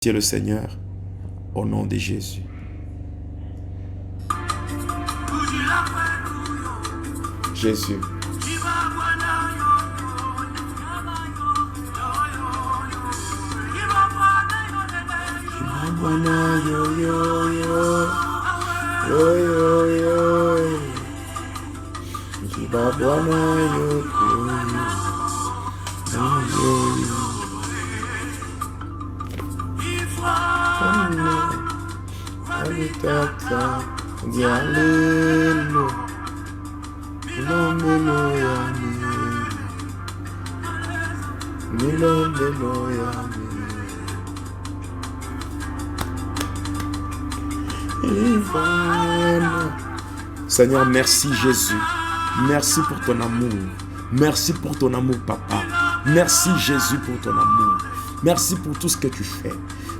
C'est le Seigneur, au nom de Jésus. Jésus. Seigneur, merci Jésus. Merci pour ton amour. Merci pour ton amour, Papa. Merci Jésus pour ton amour. Merci pour tout ce que tu fais.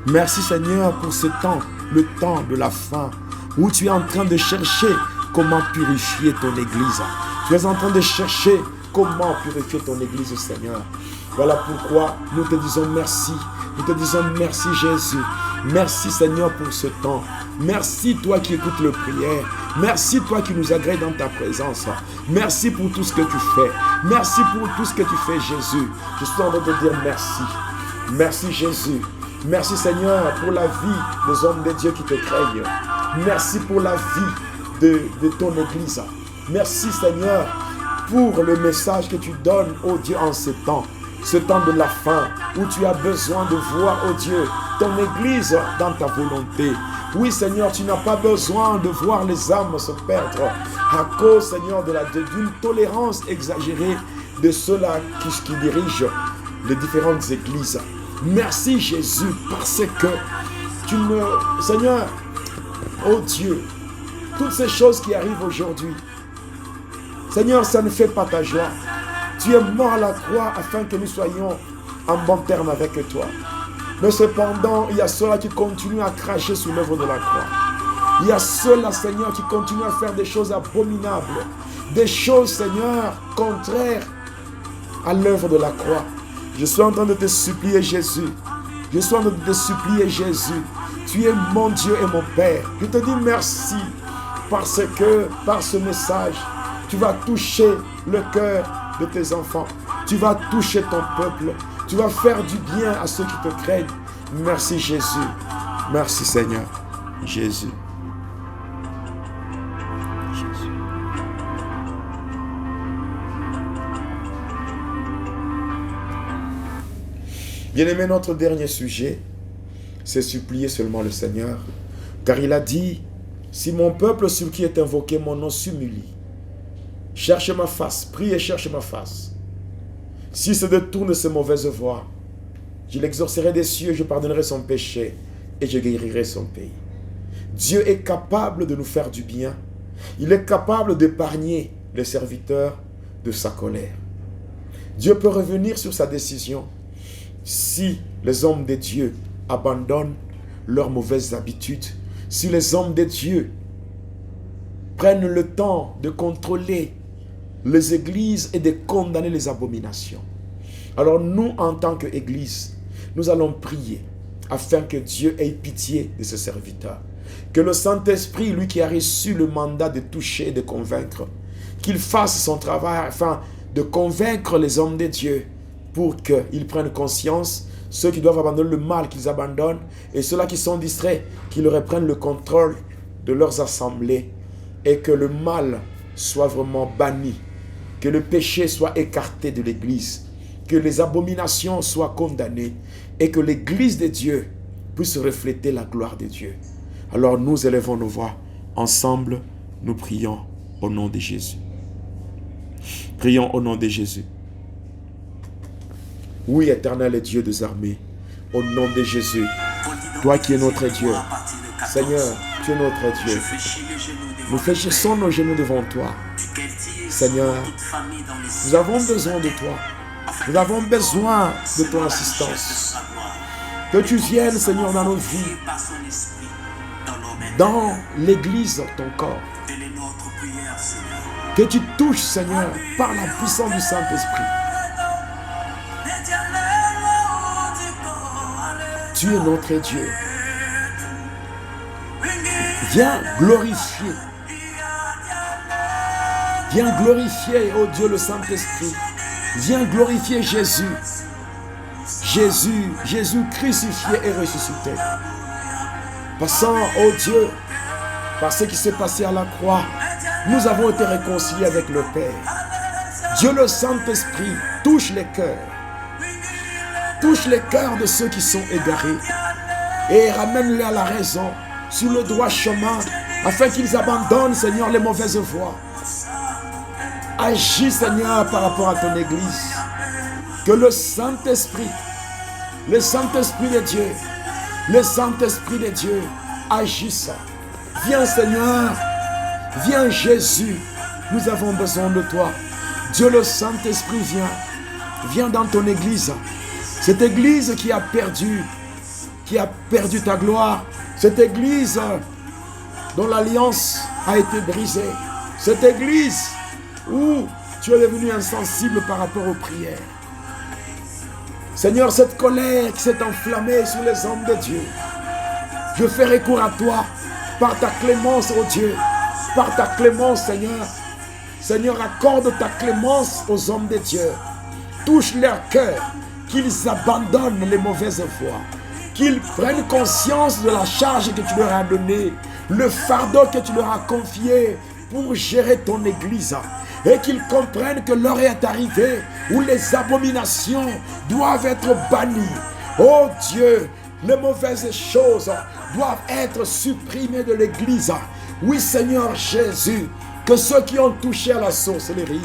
Merci Seigneur pour ce temps, le temps de la fin, où tu es en train de chercher comment purifier ton église. Tu es en train de chercher comment purifier ton église, Seigneur. Voilà pourquoi nous te disons merci. Nous te disons merci Jésus. Merci Seigneur pour ce temps. Merci toi qui écoutes le prière. Merci toi qui nous agrée dans ta présence. Merci pour tout ce que tu fais. Merci pour tout ce que tu fais Jésus. Je suis en train de te dire merci. Merci Jésus. Merci Seigneur pour la vie des hommes de Dieu qui te craignent. Merci pour la vie de ton église. Merci Seigneur pour le message que tu donnes, oh Dieu, en ce temps de la fin, où tu as besoin de voir, oh Dieu, ton église dans ta volonté. Oui Seigneur, tu n'as pas besoin de voir les âmes se perdre à cause, Seigneur, d'une tolérance exagérée de ceux-là qui dirigent les différentes églises. Merci Jésus, parce que Seigneur, oh Dieu, toutes ces choses qui arrivent aujourd'hui, Seigneur, ça ne fait pas ta joie. Tu es mort à la croix afin que nous soyons en bon terme avec toi. Mais cependant, il y a ceux-là qui continuent à cracher sous l'œuvre de la croix. Il y a ceux-là, Seigneur, qui continuent à faire des choses abominables. Des choses, Seigneur, contraires à l'œuvre de la croix. Je suis en train de te supplier, Jésus. Je suis en train de te supplier, Jésus. Tu es mon Dieu et mon Père. Je te dis merci parce que, par ce message, tu vas toucher le cœur de tes enfants. Tu vas toucher ton peuple. Tu vas faire du bien à ceux qui te craignent. Merci Jésus. Merci Seigneur. Jésus. Jésus. Bien-aimé, notre dernier sujet, c'est supplier seulement le Seigneur. Car il a dit, si mon peuple sur qui est invoqué mon nom s'humilie, cherche ma face, prie et cherche ma face. S'il se détourne de ses mauvaises voies, je l'exorcerai des cieux, je pardonnerai son péché et je guérirai son pays. Dieu est capable de nous faire du bien. Il est capable d'épargner les serviteurs de sa colère. Dieu peut revenir sur sa décision si les hommes de Dieu abandonnent leurs mauvaises habitudes, si les hommes de Dieu prennent le temps de contrôler les églises et de condamner les abominations. Alors nous, en tant qu'église, nous allons prier afin que Dieu ait pitié de ses serviteurs. Que le Saint-Esprit, lui qui a reçu le mandat de toucher et de convaincre, qu'il fasse son travail afin de convaincre les hommes de Dieu pour qu'ils prennent conscience, ceux qui doivent abandonner le mal, qu'ils abandonnent, et ceux-là qui sont distraits, qu'ils reprennent le contrôle de leurs assemblées et que le mal soit vraiment banni, que le péché soit écarté de l'église, que les abominations soient condamnées et que l'église de Dieu puisse refléter la gloire de Dieu. Alors nous élevons nos voix. Ensemble, nous prions au nom de Jésus. Prions au nom de Jésus. Oui, éternel et Dieu des armées, au nom de Jésus, toi qui es notre Dieu, Seigneur, tu es notre Dieu. Nous fléchissons nos genoux devant toi. Seigneur, nous avons besoin de toi. Nous avons besoin de ton assistance. Que tu viennes, Seigneur, dans nos vies, dans l'église, ton corps. Que tu touches, Seigneur, par la puissance du Saint-Esprit. Tu es notre Dieu. Viens glorifier. Viens glorifier, oh Dieu, le Saint-Esprit. Viens glorifier Jésus. Jésus crucifié et ressuscité. Passant, oh Dieu, par ce qui s'est passé à la croix, nous avons été réconciliés avec le Père. Dieu le Saint-Esprit touche les cœurs. Touche les cœurs de ceux qui sont égarés. Et ramène-les à la raison, sur le droit chemin, afin qu'ils abandonnent, Seigneur, les mauvaises voies. Agis, Seigneur, par rapport à ton Église. Que le Saint-Esprit de Dieu, le Saint-Esprit de Dieu agisse. Viens, Seigneur, viens, Jésus, nous avons besoin de toi. Dieu le Saint-Esprit viens dans ton Église. Cette Église qui a perdu ta gloire. Cette Église dont l'alliance a été brisée. Cette Église où tu es devenu insensible par rapport aux prières. Seigneur, cette colère qui s'est enflammée sur les hommes de Dieu, je fais recours à toi par ta clémence, oh Dieu, par ta clémence, Seigneur. Seigneur, accorde ta clémence aux hommes de Dieu. Touche leur cœur, qu'ils abandonnent les mauvaises voies, qu'ils prennent conscience de la charge que tu leur as donnée, le fardeau que tu leur as confié pour gérer ton Église. Et qu'ils comprennent que l'heure est arrivée où les abominations doivent être bannies. Oh Dieu, les mauvaises choses doivent être supprimées de l'Église. Oui Seigneur Jésus, que ceux qui ont touché à la sorcellerie,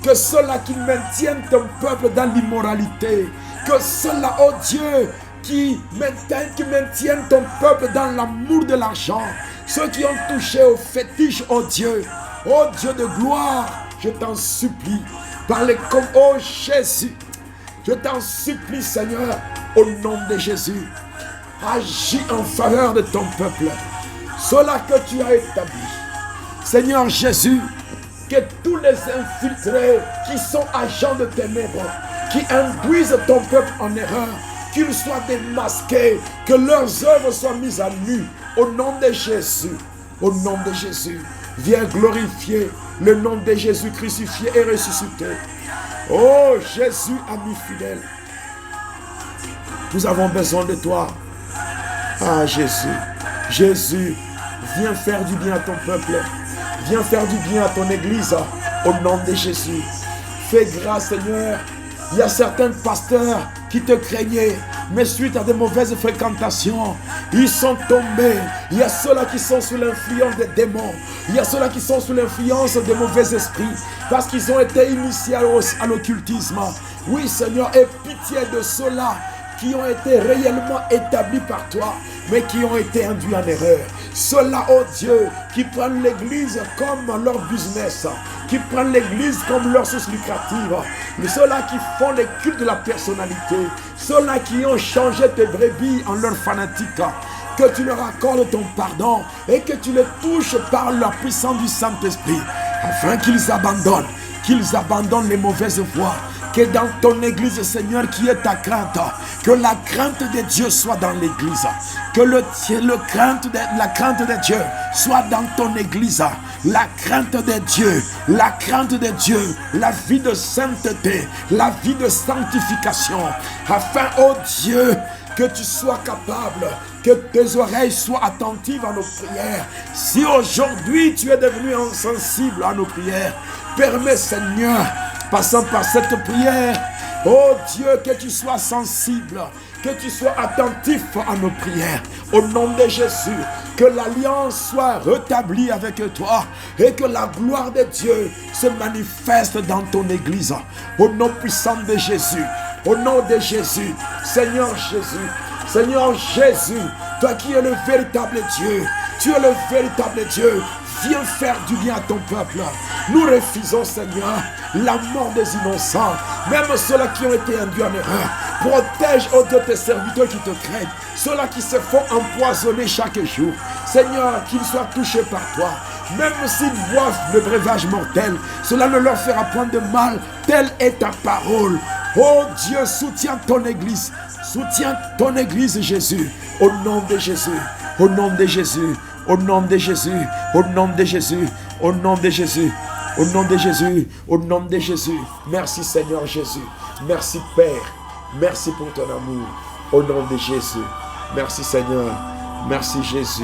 que ceux-là qui maintiennent ton peuple dans l'immoralité, que ceux-là, oh Dieu, qui maintiennent ton peuple dans l'amour de l'argent, ceux qui ont touché au fétiche, oh Dieu de gloire, je t'en supplie, parlez comme, oh Jésus, je t'en supplie Seigneur, au nom de Jésus, agis en faveur de ton peuple, cela que tu as établi. Seigneur Jésus, que tous les infiltrés qui sont agents de ténèbres, qui induisent ton peuple en erreur, qu'ils soient démasqués, que leurs œuvres soient mises à nu, au nom de Jésus, au nom de Jésus. Viens glorifier le nom de Jésus crucifié et ressuscité. Oh Jésus, ami fidèle, nous avons besoin de toi. Ah Jésus, viens faire du bien à ton peuple. Viens faire du bien à ton Église. Au nom de Jésus. Fais grâce Seigneur. Il y a certains pasteurs qui te craignaient, mais suite à de mauvaises fréquentations, ils sont tombés. Il y a ceux-là qui sont sous l'influence des démons. Il y a ceux-là qui sont sous l'influence des mauvais esprits, parce qu'ils ont été initiés à l'occultisme. Oui Seigneur, aie pitié de ceux-là qui ont été réellement établis par toi, mais qui ont été induits en erreur. Ceux-là, oh Dieu, qui prennent l'église comme leur business, qui prennent l'église comme leur source lucrative, ceux-là qui font les cultes de la personnalité, ceux-là qui ont changé tes brebis en leur fanatique, que tu leur accordes ton pardon et que tu les touches par la puissance du Saint-Esprit, afin qu'ils abandonnent les mauvaises voies. Que dans ton église, Seigneur, qui est ta crainte, que la crainte de Dieu soit dans l'église, que la crainte de Dieu soit dans ton église, la crainte de Dieu, la vie de sainteté, la vie de sanctification, afin, oh Dieu, que tu sois capable, que tes oreilles soient attentives à nos prières. Si aujourd'hui tu es devenu insensible à nos prières, permets, Seigneur, passant par cette prière, oh Dieu, que tu sois sensible, que tu sois attentif à nos prières. Au nom de Jésus, que l'alliance soit rétablie avec toi et que la gloire de Dieu se manifeste dans ton église. Au nom puissant de Jésus, au nom de Jésus, Seigneur Jésus, toi qui es le véritable Dieu, tu es le véritable Dieu. Viens faire du bien à ton peuple. Nous refusons, Seigneur, la mort des innocents, même ceux-là qui ont été induits en erreur. Protège, oh Dieu, tes serviteurs qui te craignent, ceux-là qui se font empoisonner chaque jour. Seigneur, qu'ils soient touchés par toi. Même s'ils boivent le breuvage mortel, cela ne leur fera point de mal. Telle est ta parole. Oh Dieu, soutiens ton église. Soutiens ton église, Jésus. Au nom de Jésus. Au nom de Jésus. Au nom de Jésus. Au nom de Jésus. Au nom de Jésus. Au nom de Jésus. Au nom de Jésus. Merci Seigneur Jésus. Merci Père. Merci pour ton amour. Au nom de Jésus. Merci Seigneur. Merci Jésus.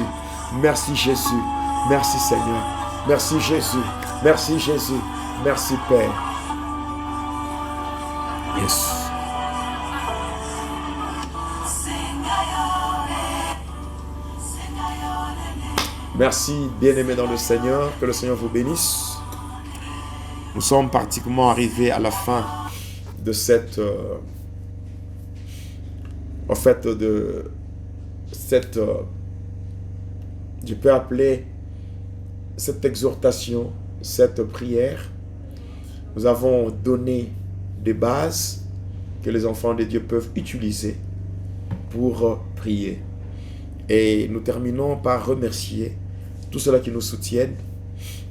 Merci Jésus. Merci Seigneur. Merci Jésus. Merci Jésus. Merci Père. Yes. Merci, bien-aimés dans le Seigneur. Que le Seigneur vous bénisse. Nous sommes pratiquement arrivés à la fin de cette... je peux appeler cette exhortation, cette prière. Nous avons donné des bases que les enfants de Dieu peuvent utiliser pour prier. Et nous terminons par remercier tous ceux-là qui nous soutiennent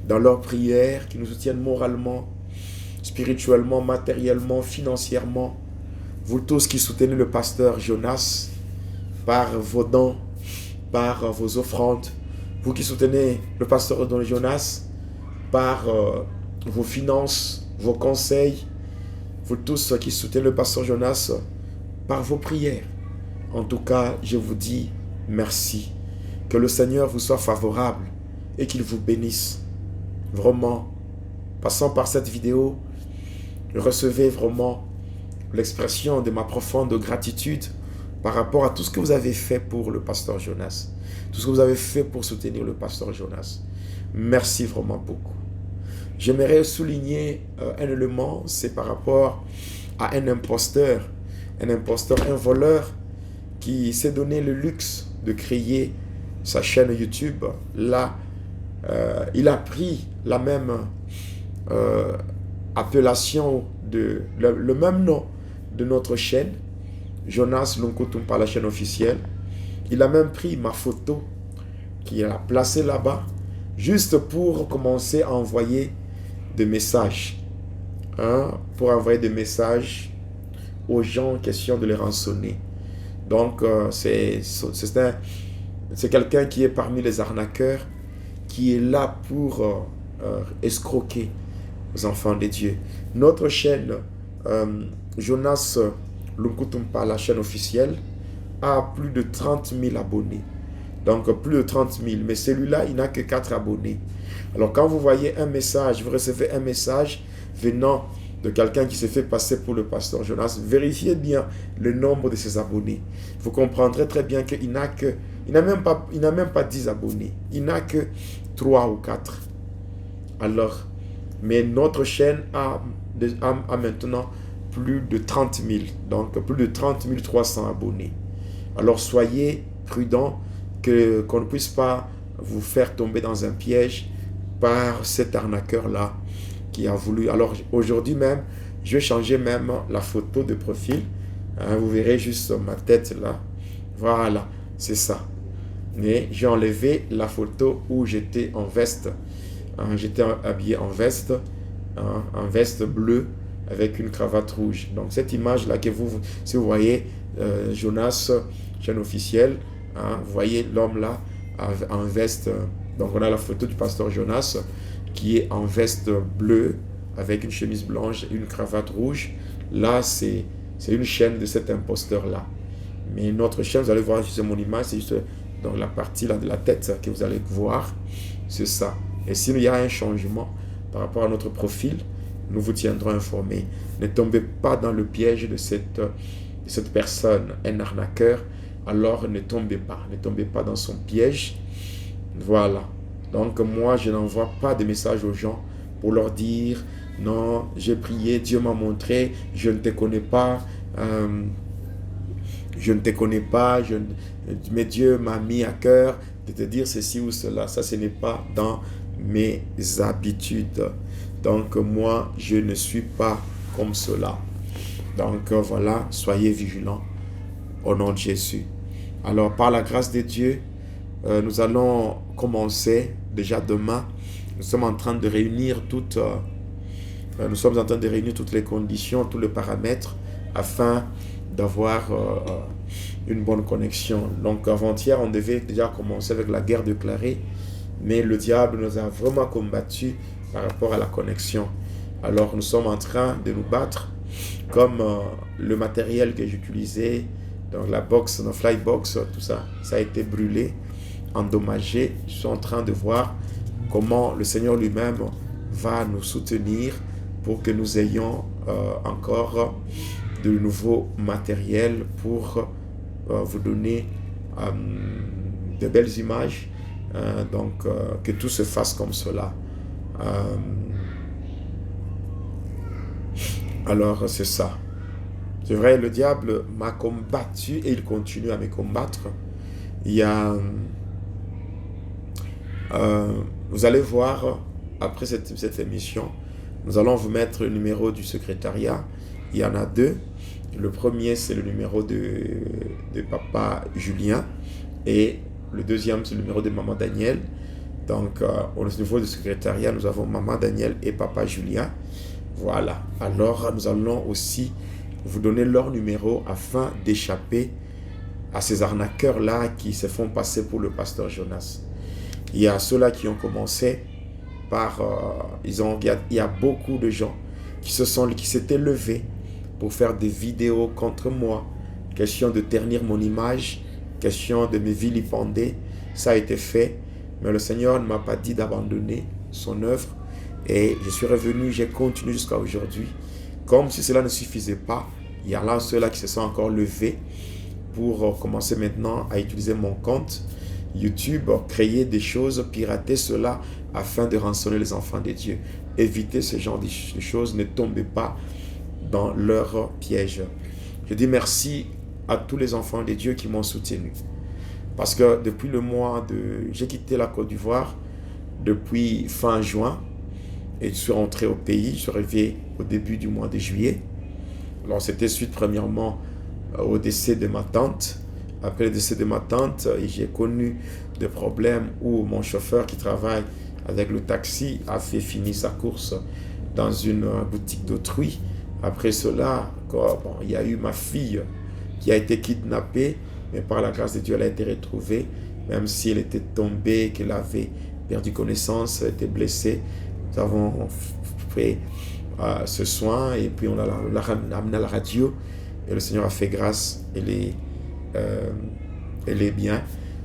dans leurs prières, qui nous soutiennent moralement, spirituellement, matériellement, financièrement. Vous tous qui soutenez le pasteur Jonas par vos dons, par vos offrandes. Vous qui soutenez le pasteur Jonas par vos finances, vos conseils. Vous tous qui soutenez le pasteur Jonas par vos prières. En tout cas, je vous dis merci. Que le Seigneur vous soit favorable et qu'il vous bénisse. Vraiment, passant par cette vidéo, recevez vraiment l'expression de ma profonde gratitude par rapport à tout ce que vous avez fait pour le pasteur Jonas. Tout ce que vous avez fait pour soutenir le pasteur Jonas. Merci vraiment beaucoup. J'aimerais souligner un élément, c'est par rapport à un imposteur, un voleur qui s'est donné le luxe de créer sa chaîne YouTube. Là, il a pris la même appellation, le même nom de notre chaîne, Jonas Lunkutumpa, la chaîne officielle. Il a même pris ma photo qu'il a placée là-bas, juste pour commencer à envoyer des messages. Pour envoyer des messages aux gens en question de les rançonner. Donc, c'est quelqu'un qui est parmi les arnaqueurs, qui est là pour escroquer les enfants de Dieu. Notre chaîne, Jonas Lunkutumpa, la chaîne officielle, a plus de 30 000 abonnés. Donc, plus de 30 000. Mais celui-là, il n'a que 4 abonnés. Alors, quand vous voyez un message, vous recevez un message venant de quelqu'un qui s'est fait passer pour le pasteur Jonas, vérifiez bien le nombre de ses abonnés. Vous comprendrez très bien qu'il n'a même pas 10 abonnés. Il n'a que 3 ou 4. Alors, mais notre chaîne a maintenant plus de 30 000. Donc, plus de 30 300 abonnés. Alors, soyez prudents qu'on ne puisse pas vous faire tomber dans un piège par cet arnaqueur-là qui a voulu. Alors, aujourd'hui même, je vais changer même la photo de profil. Vous verrez juste ma tête là. Voilà, c'est ça. Mais j'ai enlevé la photo où j'étais en veste. J'étais habillé en veste bleue avec une cravate rouge. Donc, cette image-là que si vous voyez Jonas, chaîne officielle, vous voyez l'homme là en veste. Donc, on a la photo du pasteur Jonas qui est en veste bleue avec une chemise blanche et une cravate rouge. Là, c'est une chaîne de cet imposteur-là. Mais notre chaîne, vous allez voir sur mon image, c'est juste dans la partie là de la tête que vous allez voir. C'est ça. Et s'il y a un changement par rapport à notre profil, nous vous tiendrons informés. Ne tombez pas dans le piège de cette personne, un arnaqueur. Alors ne tombez pas dans son piège. Voilà. Donc moi, je n'envoie pas de messages aux gens pour leur dire « Non, j'ai prié, Dieu m'a montré, je ne te connais pas, mais Dieu m'a mis à cœur de te dire ceci ou cela. » Ça, ce n'est pas dans mes habitudes. Donc moi, je ne suis pas comme cela. Donc voilà, soyez vigilants au nom de Jésus. Alors, par la grâce de Dieu, nous allons commencer déjà demain. Nous sommes en train de réunir toutes les conditions, tous les paramètres afin d'avoir une bonne connexion. Donc avant-hier, on devait déjà commencer avec la guerre déclarée, mais le diable nous a vraiment combattu par rapport à la connexion. Alors nous sommes en train de nous battre, comme le matériel que j'utilisais, donc la box, la flybox, tout ça, ça a été brûlé, endommagé. Je suis en train de voir comment le Seigneur lui-même va nous soutenir pour que nous ayons encore de nouveaux matériels pour vous donner de belles images. Donc que tout se fasse comme cela. Alors c'est ça. C'est vrai, le diable m'a combattu et il continue à me combattre. Il y a... vous allez voir, après cette émission, nous allons vous mettre le numéro du secrétariat. Il y en a deux. Le premier, c'est le numéro de papa Julien. Et le deuxième, c'est le numéro de maman Daniel. Donc, au niveau du secrétariat, nous avons maman Daniel et papa Julien. Voilà. Alors, nous allons aussi vous donner leur numéro afin d'échapper à ces arnaqueurs-là qui se font passer pour le pasteur Jonas. Il y a ceux-là qui ont commencé par... il y a beaucoup de gens qui s'étaient levés pour faire des vidéos contre moi. Question de ternir mon image, question de me vilipender. Ça a été fait, mais le Seigneur ne m'a pas dit d'abandonner son œuvre. Et je suis revenu, j'ai continué jusqu'à aujourd'hui. Comme si cela ne suffisait pas, il y a là ceux-là qui se sont encore levés pour commencer maintenant à utiliser mon compte YouTube, créer des choses, pirater cela afin de rançonner les enfants de Dieu. Évitez ce genre de choses, ne tombez pas dans leur piège. Je dis merci à tous les enfants de Dieu qui m'ont soutenu. Parce que depuis le mois de... J'ai quitté la Côte d'Ivoire depuis fin juin et je suis rentré au pays. Je suis arrivé au début du mois de juillet. Alors c'était suite premièrement au décès de ma tante. Après le décès de ma tante, j'ai connu des problèmes où mon chauffeur qui travaille avec le taxi a fait finir sa course dans une boutique d'autrui. Après cela, il y a eu ma fille qui a été kidnappée, mais par la grâce de Dieu, elle a été retrouvée, même si elle était tombée, qu'elle avait perdu connaissance, elle était blessée. Nous avons fait ce soin et puis on l'a amenée à la radio et le Seigneur a fait grâce. Elle est bien.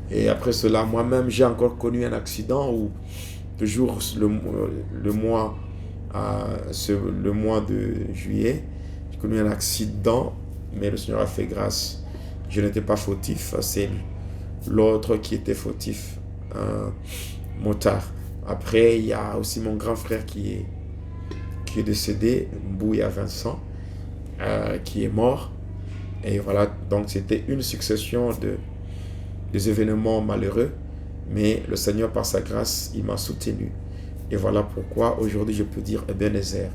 Et après cela, moi-même, j'ai encore connu un accident où toujours le mois de juillet, j'ai connu un accident, mais le Seigneur a fait grâce. Je n'étais pas fautif, c'est l'autre qui était fautif, un motard. Après, il y a aussi mon grand frère qui est décédé, Mbouya Vincent, qui est mort. Et voilà, donc c'était une succession des événements malheureux, mais le Seigneur, par sa grâce, il m'a soutenu. Et voilà pourquoi aujourd'hui je peux dire Ebenezer.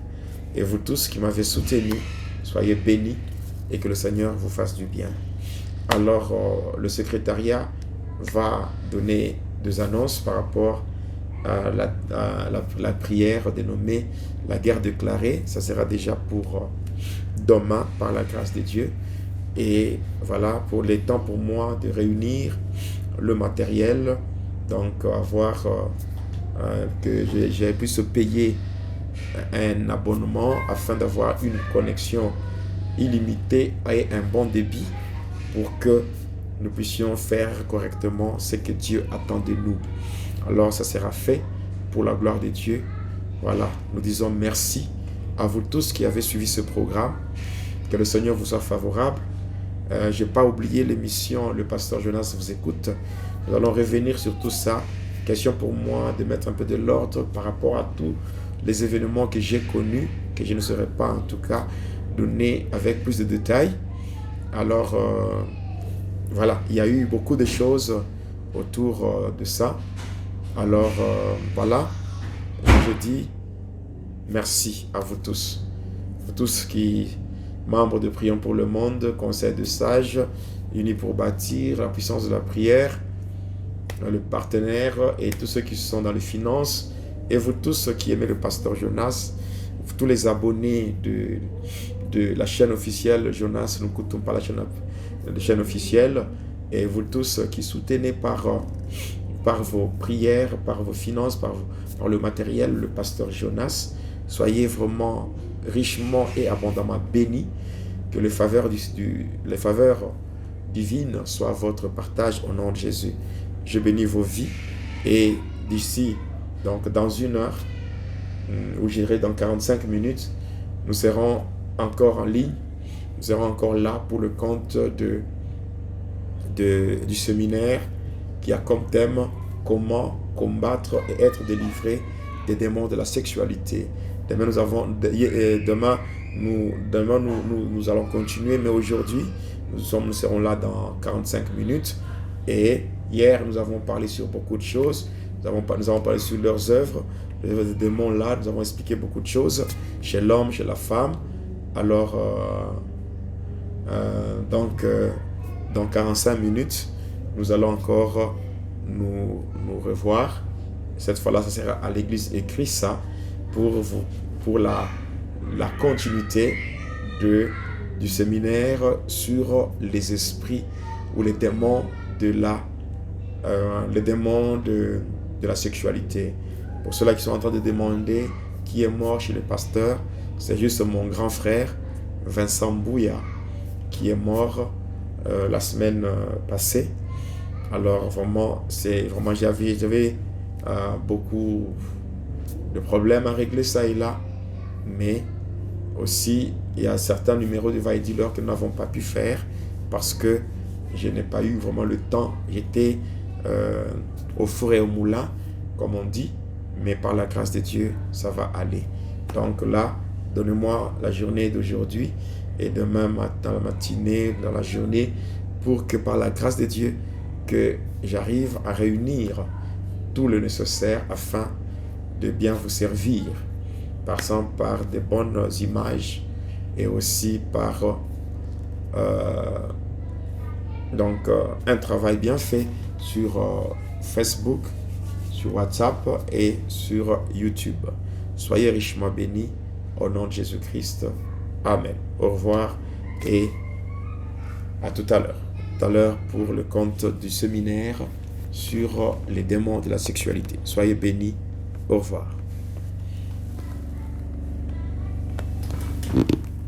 Et vous tous qui m'avez soutenu, soyez bénis et que le Seigneur vous fasse du bien. Alors, le secrétariat va donner des annonces par rapport à la prière dénommée la guerre déclarée. Ça sera déjà pour demain par la grâce de Dieu. Et voilà, pour les temps pour moi de réunir le matériel, donc avoir que j'ai pu se payer un abonnement afin d'avoir une connexion illimitée et un bon débit pour que nous puissions faire correctement ce que Dieu attend de nous. Alors ça sera fait pour la gloire de Dieu. Voilà, nous disons merci à vous tous qui avez suivi ce programme. Que le Seigneur vous soit favorable. Je n'ai pas oublié l'émission Le Pasteur Jonas vous écoute. Nous allons revenir sur tout ça. Question pour moi de mettre un peu de l'ordre par rapport à tous les événements que j'ai connus, que je ne saurais pas en tout cas donner avec plus de détails. Alors voilà, il y a eu beaucoup de choses autour de ça. Alors voilà, je dis merci à vous tous qui membres de Prions pour le Monde, Conseil de sages, Unis pour bâtir, la puissance de la prière, le partenaire et tous ceux qui sont dans les finances, et vous tous qui aimez le pasteur Jonas, tous les abonnés de la chaîne officielle Jonas Nkutum, pas la chaîne officielle, et vous tous qui soutenez par vos prières, par vos finances, par le matériel, le pasteur Jonas. Soyez vraiment richement et abondamment bénis. Que les faveurs divines soient votre partage au nom de Jésus. Je bénis vos vies. Et d'ici, donc dans 1 heure, ou je dirais dans 45 minutes, nous serons encore en ligne. Nous serons encore là pour le compte du séminaire qui a comme thème comment combattre et être délivré des démons de la sexualité. Demain, nous allons continuer, mais aujourd'hui, nous serons là dans 45 minutes. Et hier, nous avons parlé sur beaucoup de choses. Nous avons parlé sur leurs œuvres, les œuvres des démons là. Nous avons expliqué beaucoup de choses chez l'homme, chez la femme. Alors, dans 45 minutes, nous allons encore nous revoir. Cette fois-là, ça sera à l'église Écrit-ça pour la continuité du séminaire sur les esprits ou les démons de la sexualité. Pour ceux-là qui sont en train de demander qui est mort chez le pasteur, c'est juste mon grand frère Vincent Bouya qui est mort la semaine passée. Alors vraiment, j'avais beaucoup de problèmes à régler ça et là, mais aussi il y a certains numéros de va-et-dealer que nous n'avons pas pu faire parce que je n'ai pas eu vraiment le temps. J'étais au four et au moulin, comme on dit, mais par la grâce de Dieu, ça va aller. Donc là, donnez-moi la journée d'aujourd'hui et demain dans la matinée, dans la journée, pour que par la grâce de Dieu, que j'arrive à réunir tout le nécessaire afin de bien vous servir, passant par des bonnes images et aussi par un travail bien fait sur Facebook, sur WhatsApp et sur YouTube. Soyez richement bénis au nom de Jésus-Christ. Amen. Au revoir et à tout à l'heure. Tout à l'heure pour le compte du séminaire sur les démons de la sexualité. Soyez bénis. Au revoir.